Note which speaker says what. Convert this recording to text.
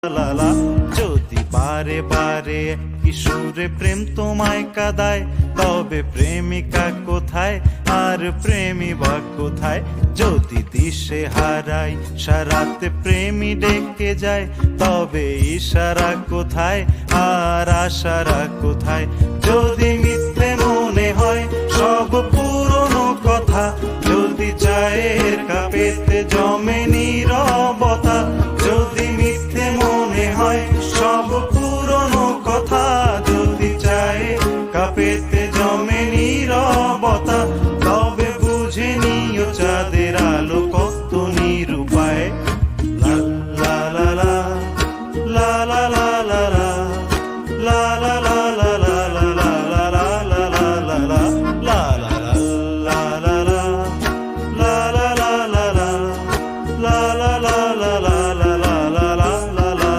Speaker 1: লালা যদি বারে বারে কিশোরে প্রেম তোমায় কাঁদায়, তবে প্রেমিকা কোথায় আর প্রেমী বা কোথায়? যদি দিশে হারাই সারাতে প্রেমী ডেকে যায়, তবে ইশারা কোথায় আর আশারা কোথায়? যদি মিথ্যে মনে হয় সব পুরনো কথা, যদি চায়ের কাপেতে জমে নীরবতা,